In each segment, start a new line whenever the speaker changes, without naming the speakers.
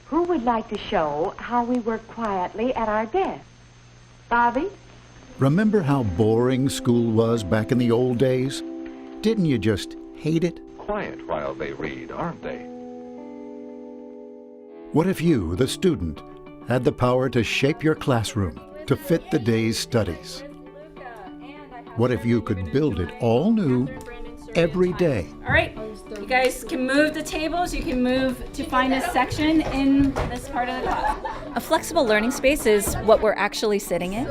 Who would like to show how we work quietly at our desk? Bobby?
Remember how boring school was back in the old days? Didn't you just hate it?
Quiet while they read, aren't they?
What if you, the student, had the power to shape your classroom to fit the day's studies? What if you could build it all new every day?
All right, you guys can move the tables. You can move to find a section in this part of the class.
A flexible learning space is what we're actually sitting in.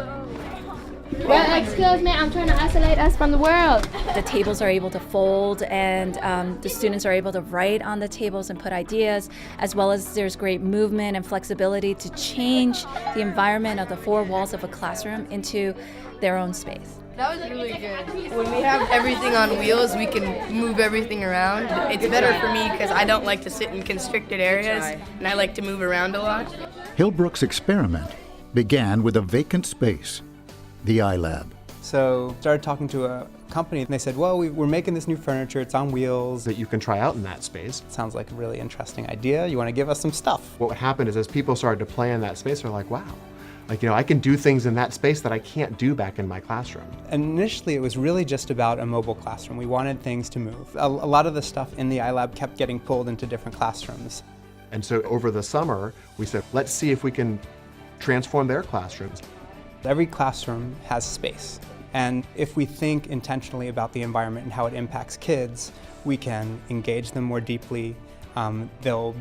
Well, excuse me, I'm trying to isolate us from the world.
The tables are able to fold, and the students are able to write on the tables and put ideas, as well as there's great movement and flexibility to change the environment of the four walls of a classroom into their own space.
That was really good. When we have everything on wheels, we can move everything around. It's better for me because I don't like to sit in constricted areas, and I like to move around a lot.
Hillbrook's experiment began with a vacant space, the iLab.
So started talking to a company, and they said, well, we're making this new furniture, it's on wheels.
That you can try out in that space.
Sounds like a really interesting idea. You want to give us some stuff.
What happened is as people started to play in that space, they're like, wow, I can do things in that space that I can't do back in my classroom.
And initially it was really just about a mobile classroom. We wanted things to move. A lot of the stuff in the iLab kept getting pulled into different classrooms.
And so over the summer, we said, let's see if we can transform their classrooms.
Every classroom has space. And if we think intentionally about the environment and how it impacts kids, we can engage them more deeply. They'll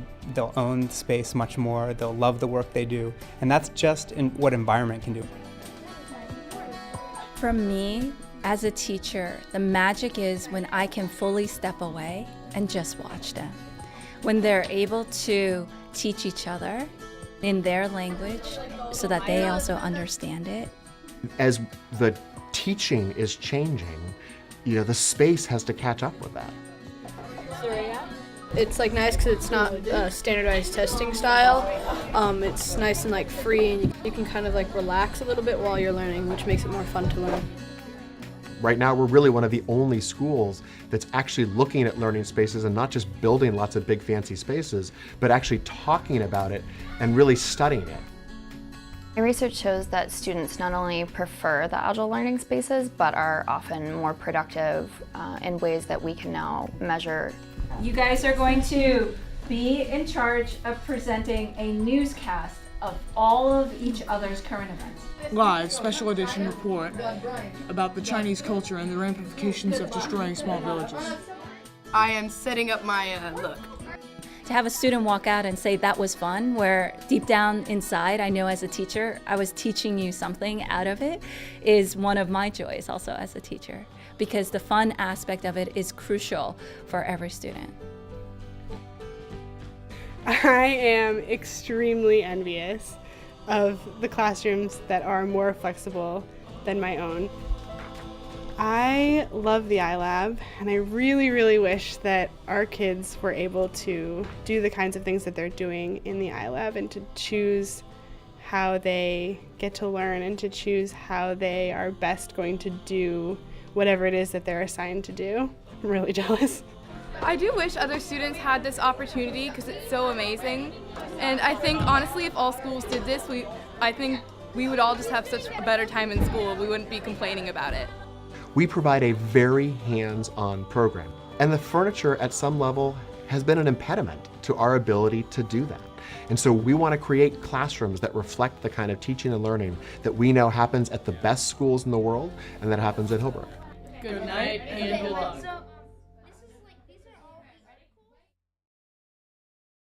own space much more, they'll love the work they do, and that's just what environment can do.
For me, as a teacher, the magic is when I can fully step away and just watch them. When they're able to teach each other in their language so that they also understand it.
As the teaching is changing, the space has to catch up with that.
It's nice because it's not standardized testing style. It's nice and free, and you can kind of relax a little bit while you're learning, which makes it more fun to learn.
Right now, we're really one of the only schools that's actually looking at learning spaces and not just building lots of big fancy spaces, but actually talking about it and really studying it.
My research shows that students not only prefer the Agile learning spaces, but are often more productive in ways that we can now measure.
You guys are going to be in charge of presenting a newscast of all of each other's current events.
Live special edition report about the Chinese culture and the ramifications of destroying small villages.
I am setting up my look.
To have a student walk out and say that was fun, where deep down inside, I know as a teacher, I was teaching you something out of it, is one of my joys also as a teacher, because the fun aspect of it is crucial for every student.
I am extremely envious of the classrooms that are more flexible than my own. I love the iLab, and I really, really wish that our kids were able to do the kinds of things that they're doing in the iLab and to choose how they get to learn and to choose how they are best going to do whatever it is that they're assigned to do. I'm really jealous.
I do wish other students had this opportunity because it's so amazing. And I think, honestly, if all schools did this, I think we would all just have such a better time in school. We wouldn't be complaining about it.
We provide a very hands-on program, and the furniture at some level has been an impediment to our ability to do that. And so we want to create classrooms that reflect the kind of teaching and learning that we know happens at the best schools in the world and that happens at Hillbrook.
Good night and good luck.